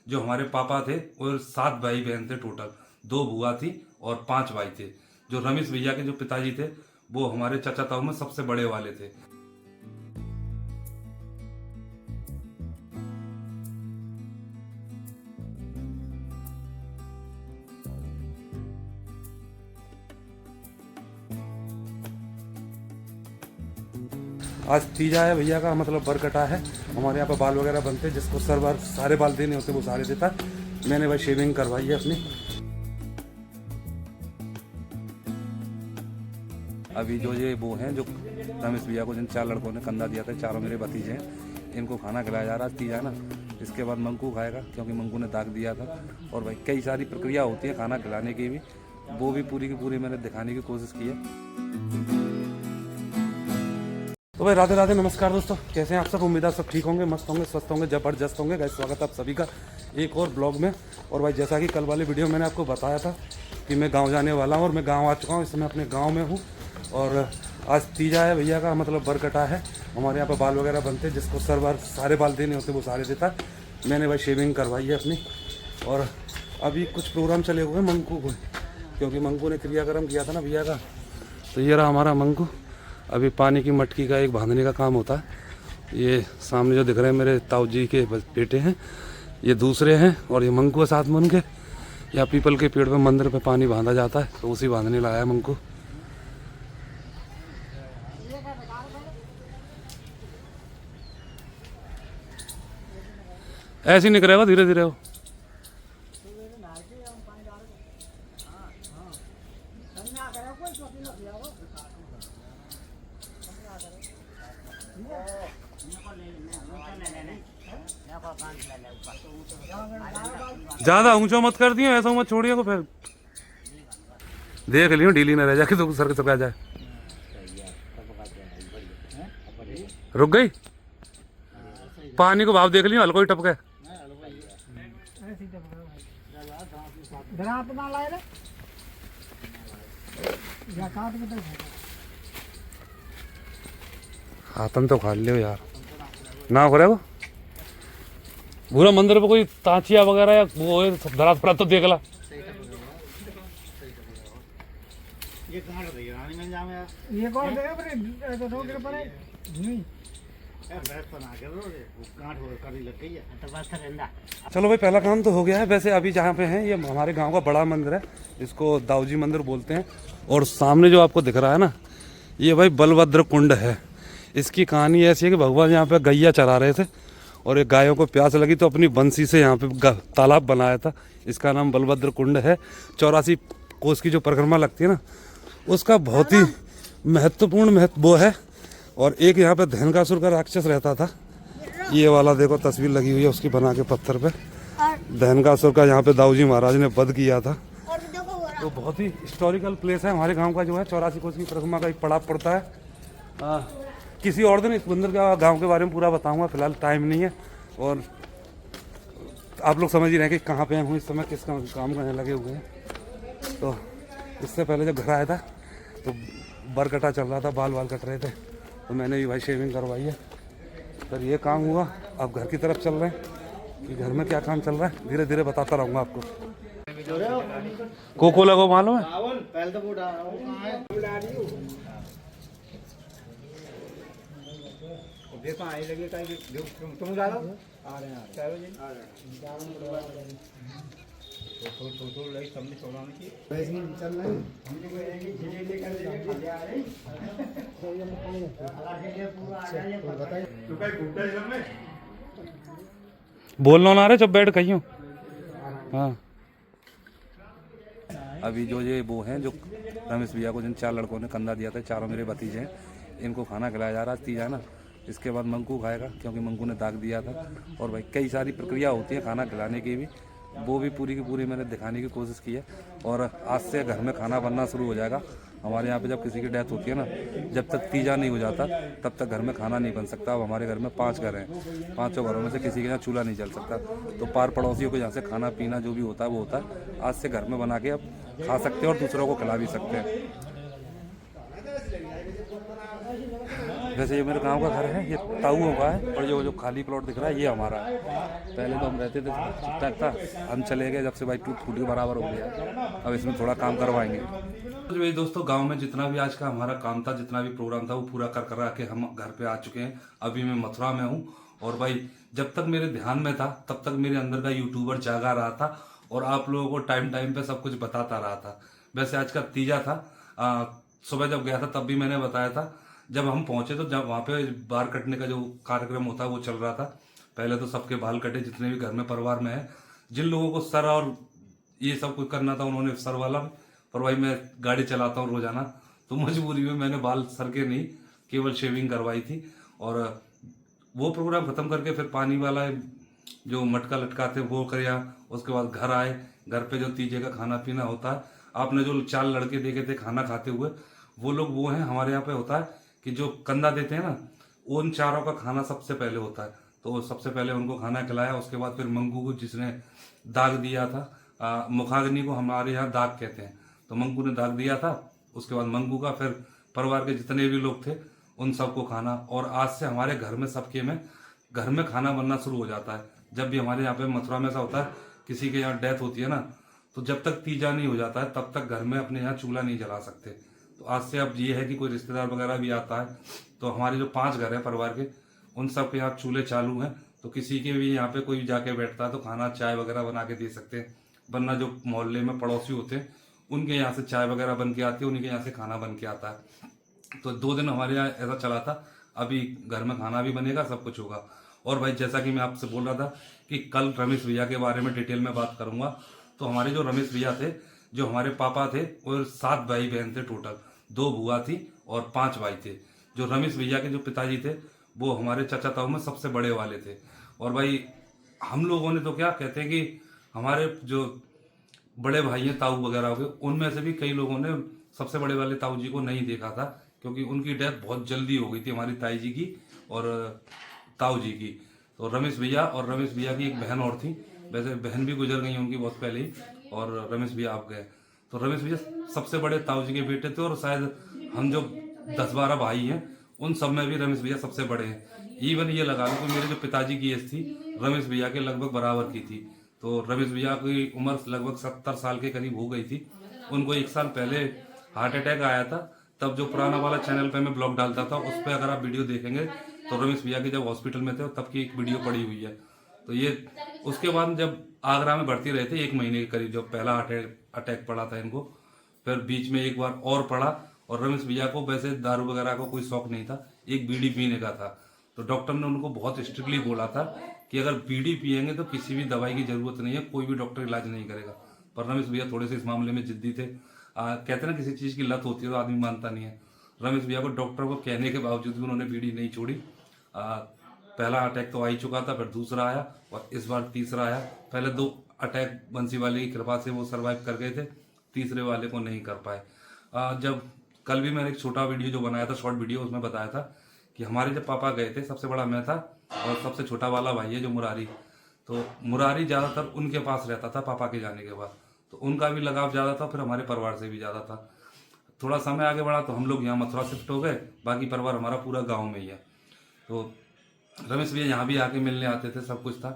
जो हमारे पापा थे वो 7 भाई बहन थे टोटल, 2 बुआ थी और 5 भाई थे। जो रमेश भैया के जो पिताजी थे वो हमारे चाचा ताऊ में सबसे बड़े वाले थे। आज तीजा है भैया का, मतलब बरकटा है। हमारे यहाँ पे बाल वगैरह बनते हैं, जिसको सारे बाल देने होते वो सारे देता है। मैंने भाई शेविंग करवाई है अपनी। अभी जो ये वो हैं जो रमेश भैया को जिन 4 लड़कों ने कंधा दिया था, चारों मेरे भतीजे हैं, इनको खाना खिलाया जा रहा है तीजा ना। इसके बाद मंकू खाएगा क्योंकि मंकू ने दाग दिया था। और भाई कई सारी प्रक्रिया होती है खाना खिलाने की भी, वो भी पूरी की पूरी मैंने दिखाने की कोशिश की है। तो भाई राधे राधे, नमस्कार दोस्तों, कैसे हैं आप सब? उम्मीद है सब ठीक होंगे, मस्त होंगे, स्वस्थ होंगे, जबरदस्त होंगे। गाइस स्वागत है आप सभी का एक और ब्लॉग में। और भाई जैसा कि कल वाले वीडियो मैंने आपको बताया था कि मैं गांव जाने वाला हूं, और मैं गांव आ चुका हूं। इस समय अपने गांव में हूं और आज तीजा है भैया का, मतलब बरकटा है। हमारे यहाँ पे बाल वगैरह बनते हैं, जिसको सारे बाल देने होते वो सारे देता है। मैंने भाई शेविंग करवाई है अपनी। और अभी कुछ प्रोग्राम चले हुए हैं मंकू को, क्योंकि मंकू ने क्रियाक्रम किया था ना भैया का। तो ये रहा हमारा मंकू। अभी पानी की मटकी का एक बांधने का काम होता है। ये सामने जो दिख रहे हैं मेरे ताऊ जी के बेटे हैं, ये दूसरे हैं। और ये मंकू है साथ में उनके। यहाँ पीपल के पेड़ पे मंदिर पे पानी बांधा जाता है, तो उसी बांधने लाया है मंकू। ऐसे ही निकलेगा धीरे धीरे वो। ज्यादा ऊंचा मत कर दियो, ऐसा मत छोड़िए को, फिर देख लियो ढीली न रह जाके तो सर चुका जाए। रुक गई, पानी को भाव देख लियो, हल्को ही टपके। हाथन तो खा लियो यार ना हो रहा वो पूरा मंदिर पे कोई तांचिया वगैरह या वो धरा पड़ा तो देख ला। चलो भाई पहला काम तो हो गया है। वैसे अभी जहाँ पे हैं ये हमारे गांव का बड़ा मंदिर है, इसको दाऊजी मंदिर बोलते हैं। और सामने जो आपको दिख रहा है ना, ये भाई बलभद्र कुंड है। इसकी कहानी ऐसी है कि भगवान यहाँ पे गैया चरा रहे थे और एक गायों को प्यास लगी तो अपनी बंसी से यहाँ पे तालाब बनाया था। इसका नाम बलभद्र कुंड है। 84 कोस की जो परिक्रमा लगती है ना, उसका बहुत ही महत्वपूर्ण महत्व वो है। और एक यहाँ पे धनकासुर का राक्षस रहता था। ये वाला देखो तस्वीर लगी हुई है उसकी बना के पत्थर पे। धनकासुर का यहाँ पे दाऊजी महाराज ने वध किया था। तो बहुत ही हिस्टोरिकल प्लेस है। हमारे गाँव का जो है 84 कोस की परिक्रमा का एक पड़ाव पड़ता है। किसी और दिन इस मंदिर का गांव के बारे में पूरा बताऊंगा, फिलहाल टाइम नहीं है। और आप लोग समझ ही रहे हैं कि कहाँ पे हूँ इस समय, किस काम करने लगे हुए हैं। तो इससे पहले जब घर आया था तो बरकटा चल रहा था, बाल कट रहे थे, तो मैंने भी भाई शेविंग करवाई है। फिर ये काम हुआ, अब घर की तरफ चल रहे हैं कि घर में क्या काम चल रहा है धीरे धीरे बताता रहूँगा आपको। कोको लगो मालूम है। देखो आई लगे तुम जा रहे हो, आ रहे हैं चलो जी आ रहे हैं। तो लाइक हमने छोड़ाने की वैसे ही चल रहे हैं। हम लोग ये लेकर ले आ रहे हैं। बताइए तू कहीं घूमता है घर में बोलना ना रहे जब बैठ कहीं हो। हाँ अभी जो ये वो हैं जो रमेश भैया को जिन 4 लड़कों ने कंधा दिया था, चारों मेरे भतीजे हैं, इनको खाना खिलाया जा रहा है तीजा ना। इसके बाद मंकू खाएगा क्योंकि मंकू ने दाग दिया था। और भाई कई सारी प्रक्रिया होती है खाना खिलाने की भी, वो भी पूरी की पूरी मैंने दिखाने की कोशिश की है। और आज से घर में खाना बनना शुरू हो जाएगा। हमारे यहाँ पे जब किसी की डेथ होती है ना, जब तक तीजा नहीं हो जाता तब तक घर में खाना नहीं बन सकता। अब हमारे घर में 5 घर हैं, 5 घरों में से किसी के यहाँ चूल्हा नहीं जल सकता। तो पार पड़ोसियों को यहाँ से खाना पीना जो भी होता है वो होता है। आज से घर में बना के अब खा सकते हैं और दूसरों को खिला भी सकते हैं। वैसे ये मेरे गांव का घर है, ये ताऊओं का है, और जो जो खाली प्लॉट दिख रहा है ये हमारा है। पहले तो हम रहते थे, ठीक ठाक था, हम चले गए जब से भाई टूट फूट के बराबर हो गया। अब इसमें थोड़ा काम करवाएंगे। तो मेरे दोस्तों, गांव में जितना भी आज का हमारा काम था, जितना भी प्रोग्राम था, वो पूरा कर करा के हम घर पे आ चुके हैं। अभी मैं मथुरा में हूँ, और भाई जब तक मेरे ध्यान में था तब तक मेरे अंदर का यूट्यूबर जागा रहा था, और आप लोगों को टाइम टाइम पे सब कुछ बताता रहा था। वैसे आज का तीजा था, सुबह जब गया था तब भी मैंने बताया था। जब हम पहुंचे तो जब वहाँ पे बाल कटने का जो कार्यक्रम होता है वो चल रहा था। पहले तो सबके बाल कटे, जितने भी घर में परिवार में है। जिन लोगों को सर और ये सब कुछ करना था उन्होंने सर वाला, पर भाई मैं गाड़ी चलाता हूँ रोजाना, तो मजबूरी में मैंने बाल सर के नहीं, केवल शेविंग करवाई थी। और वो प्रोग्राम खत्म करके फिर पानी वाला जो मटका लटकाते वो किया। उसके बाद घर आए, घर पे जो तीजे का खाना पीना होता है, आपने जो 4 लड़के देखे थे खाना खाते हुए, वो लोग वो हैं। हमारे यहाँ पे होता है कि जो कंधा देते हैं ना, उन चारों का खाना सबसे पहले होता है। तो सबसे पहले उनको खाना खिलाया, उसके बाद फिर मंगू को, जिसने दाग दिया था, मुखाग्नि को हमारे यहाँ दाग कहते हैं, तो मंगू ने दाग दिया था। उसके बाद मंगू का फिर परिवार के जितने भी लोग थे उन सबको खाना। और आज से हमारे घर में सबके में घर में खाना बनना शुरू हो जाता है। जब भी हमारे यहाँ पे मथुरा में ऐसा होता है, किसी के यहाँ डेथ होती है ना, तो जब तक तीजा नहीं हो जाता है तब तक घर में अपने यहाँ चूल्हा नहीं जला सकते। तो आज से अब ये है कि कोई रिश्तेदार वगैरह भी आता है तो हमारे जो 5 घर है परिवार के, उन सब के यहाँ चूल्हे चालू हैं। तो किसी के भी यहाँ पे कोई भी जाके बैठता है तो खाना चाय वगैरह बना के दे सकते हैं। वरना जो मोहल्ले में पड़ोसी होते हैं उनके यहाँ से चाय वगैरह बन के आती है, उनके यहाँ से खाना बन के आता है। तो 2 दिन हमारे यहाँ ऐसा चला था। अभी घर में खाना भी बनेगा, सब कुछ होगा। और भाई जैसा कि मैं आपसे बोल रहा था कि कल रमेश भैया के बारे में डिटेल में बात करूंगा। तो हमारे जो रमेश भैया थे, जो हमारे पापा थे, वो 7 भाई बहन थे टोटल, 2 बुआ थी और 5 भाई थे। जो रमेश भैया के जो पिताजी थे वो हमारे चाचा ताऊ में सबसे बड़े वाले थे। और भाई हम लोगों ने तो क्या कहते हैं कि हमारे जो बड़े भाई हैं ताऊ वगैरह हो गए, उनमें से भी कई लोगों ने सबसे बड़े वाले ताऊ जी को नहीं देखा था, क्योंकि उनकी डेथ बहुत जल्दी हो गई थी, हमारी ताई जी की और ताऊ जी की। तो रमेश भैया और रमेश भैया की एक बहन और थी, वैसे बहन भी गुजर गई उनकी बहुत पहले ही, और रमेश भैया आप गए। तो रमेश भैया सबसे बड़े ताऊ जी के बेटे थे, और शायद हम जो 10-12 भाई हैं उन सब में भी रमेश भैया सबसे बड़े हैं। इवन ये लगा लो कि मेरे जो पिताजी की एज थी रमेश भैया के लगभग बराबर की थी। तो रमेश भैया की उम्र लगभग 70 साल के करीब हो गई थी। उनको 1 साल पहले हार्ट अटैक आया था। तब जो पुराना वाला चैनल पे मैं ब्लॉग डालता था उस पर अगर आप वीडियो देखेंगे तो रमेश भैया के जब हॉस्पिटल में थे तब की एक वीडियो पड़ी हुई है। तो ये उसके बाद जब आगरा में भर्ती रहे थे 1 महीने के करीब, जब पहला अटैक पड़ा था इनको, फिर बीच में एक बार और पड़ा। और रमेश भैया को वैसे दारू वगैरह का कोई शौक नहीं था, एक बीड़ी पीने का था। तो डॉक्टर ने उनको बहुत स्ट्रिक्टली बोला था कि अगर बीड़ी पियेंगे तो किसी भी दवाई की जरूरत नहीं है, कोई भी डॉक्टर इलाज नहीं करेगा। पर रमेश भैया थोड़े से इस मामले में जिद्दी थे। कहते हैं ना किसी चीज की लत होती है तो आदमी मानता नहीं है। रमेश भैया को डॉक्टर को कहने के बावजूद भी उन्होंने बीड़ी नहीं छोड़ी। पहला अटैक तो आ ही चुका था, फिर दूसरा आया और इस बार तीसरा आया। पहले 2 अटैक बंसी वाले की कृपा से वो सरवाइव कर गए थे, तीसरे वाले को नहीं कर पाए। जब कल भी मैंने एक छोटा वीडियो जो बनाया था, शॉर्ट वीडियो, उसमें बताया था कि हमारे जब पापा गए थे, सबसे बड़ा मैं था और सबसे छोटा वाला भाई है जो मुरारी। तो मुरारी ज़्यादातर उनके पास रहता था पापा के जाने के बाद, तो उनका भी लगाव ज़्यादा था, फिर हमारे परिवार से भी ज़्यादा था। थोड़ा समय आगे बढ़ा तो हम लोग यहाँ मथुरा शिफ्ट हो गए, बाकी परिवार हमारा पूरा गाँव में ही है। तो रमेश भैया यहाँ भी आके मिलने आते थे, सब कुछ था।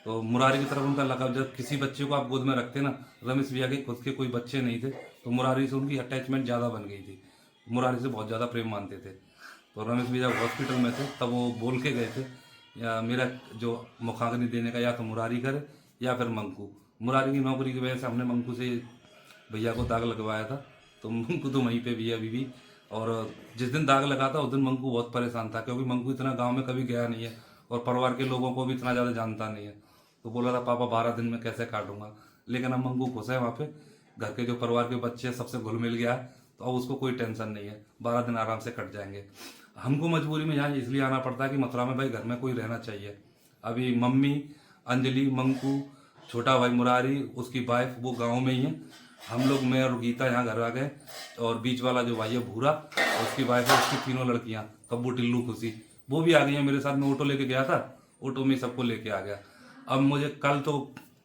तो मुरारी की तरफ उनका लगाव, जब किसी बच्चे को आप गोद में रखते ना, रमेश भैया के खुद के कोई बच्चे नहीं थे तो मुरारी से उनकी अटैचमेंट ज़्यादा बन गई थी, मुरारी से बहुत ज़्यादा प्रेम मानते थे। तो रमेश भैया हॉस्पिटल में थे तब वो बोल के गए थे, या मेरा जो मुखाग्नि देने का या तो मुरारी करे या फिर मंकू। मुरारी की नौकरी की वजह से हमने मंकू से भैया को दाग लगवाया था, तो मंकू तो वहीं पे भी है अभी भी। और जिस दिन दाग लगा था उस दिन मंकू बहुत परेशान था, क्योंकि मंकू इतना गांव में कभी गया नहीं है और परिवार के लोगों को भी इतना ज़्यादा जानता नहीं है। तो बोला था पापा 12 दिन में कैसे काटूंगा, लेकिन अब मंकू खुश है वहाँ पे, घर के जो परिवार के बच्चे सबसे घुल मिल गया है, तो अब उसको कोई टेंशन नहीं है, 12 दिन आराम से कट जाएंगे। हमको मजबूरी में यहाँ इसलिए आना पड़ता है कि मथुरा में भाई घर में कोई रहना चाहिए। अभी मम्मी, अंजलि, मंकू, छोटा भाई मुरारी, उसकी वाइफ वो गाँव में ही है। हम लोग, मैं और गीता यहाँ घर आ गए, और बीच वाला जो भाई है भूरा और उसकी वाइफ है, उसकी 3 लड़कियाँ, कब्बू, टिल्लू, खुशी, वो भी आ गई हैं मेरे साथ। मैं ऑटो लेके गया था, ऑटो में सबको लेके आ गया। अब मुझे कल तो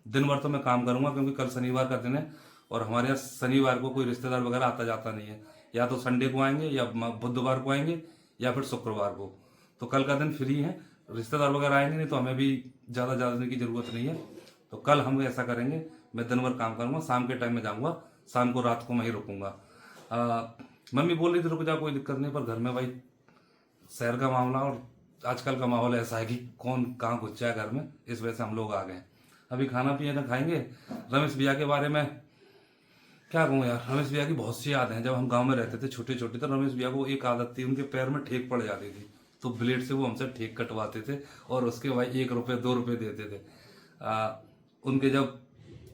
दिन भर तो मैं काम करूंगा, क्योंकि कल शनिवार का दिन है और हमारे यहाँ शनिवार को कोई रिश्तेदार वगैरह आता जाता नहीं है। या तो संडे को आएंगे या बुधवार को आएंगे या फिर शुक्रवार को। तो कल का दिन फ्री है, रिश्तेदार वगैरह आएंगे नहीं तो हमें भी ज़्यादा जाने की ज़रूरत नहीं है। तो कल हम ऐसा करेंगे, मैं दिन भर काम करूँगा, शाम के टाइम में जाऊँगा, शाम को रात को मैं ही रुकूँगा। मम्मी बोल रही थी रुक जा, कोई दिक्कत नहीं, पर घर में भाई शहर का मामला और आजकल का माहौल ऐसा है कि कौन कहाँ घुस जाए घर में, इस वजह से हम लोग आ गए। अभी खाना पीना खाएंगे। रमेश भैया के बारे में क्या कहूँ यार, रमेश भैया की बहुत सी यादें हैं। जब हम गांव में रहते थे छोटे छोटे, तो रमेश भैया को एक आदत थी, उनके पैर में ठेक पड़ जाती थी, तो ब्लेड से वो हमसे ठेक कटवाते थे और उसके भाई 1 रुपये 2 रुपये देते थे। उनके जब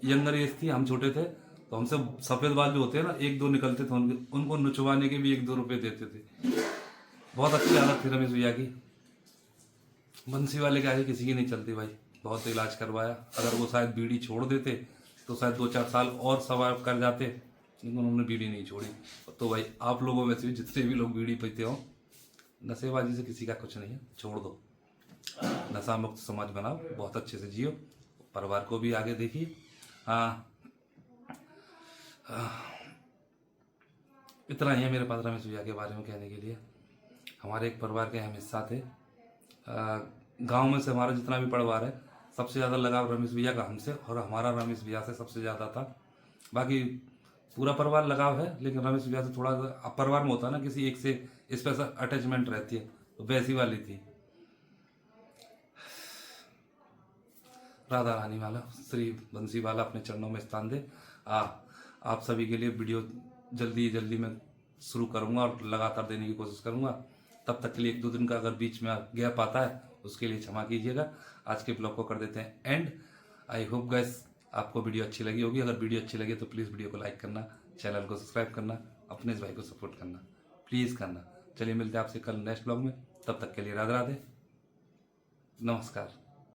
यंगर एज थी, हम छोटे थे, तो हमसे सफ़ेद बाल जो होते हैं ना 1-2 निकलते थे, उनको नुचवाने के भी 1-2 रुपये देते थे। बहुत अच्छी आदत थी रमेश भैया की। बंसी वाले के आगे किसी की नहीं चलती भाई, बहुत इलाज करवाया। अगर वो शायद बीड़ी छोड़ देते तो शायद 2-4 साल और सर्वाइव कर जाते, लेकिन उन्होंने बीड़ी नहीं छोड़ी। तो भाई आप लोगों में से भी जितने भी लोग बीड़ी पीते हो, नशेबाजी से किसी का कुछ नहीं है, छोड़ दो, नशा मुक्त समाज बनाओ, बहुत अच्छे से जियो, परिवार को भी आगे देखिए। इतना ही है मेरे पास रमेश भैया के बारे में कहने के लिए। हमारे एक परिवार के अहम हिस्सा थे। गांव में से हमारा जितना भी परिवार है, सबसे ज़्यादा लगाव रमेश भैया का हमसे, और हमारा रमेश भैया से सबसे ज़्यादा था। बाकी पूरा परिवार लगाव है, लेकिन रमेश भैया से थोड़ा सा, परिवार में होता है ना किसी एक से स्पेशल अटैचमेंट रहती है, तो वैसी वाली थी। राधा रानी वाला श्री बंसी वाला अपने चरणों में स्थान दे। आप सभी के लिए वीडियो जल्दी मैं शुरू करूँगा और लगातार देने की कोशिश करूँगा। तब तक के लिए 1-2 दिन का अगर बीच में गैप आता है उसके लिए क्षमा कीजिएगा। आज के ब्लॉग को कर देते हैं एंड। आई होप गाइस आपको वीडियो अच्छी लगी होगी। अगर वीडियो अच्छी लगी तो प्लीज़ वीडियो को लाइक करना, चैनल को सब्सक्राइब करना, अपने इस भाई को सपोर्ट करना, प्लीज़ करना। चलिए मिलते हैं आपसे कल नेक्स्ट ब्लॉग में, तब तक के लिए राधे राधे, नमस्कार।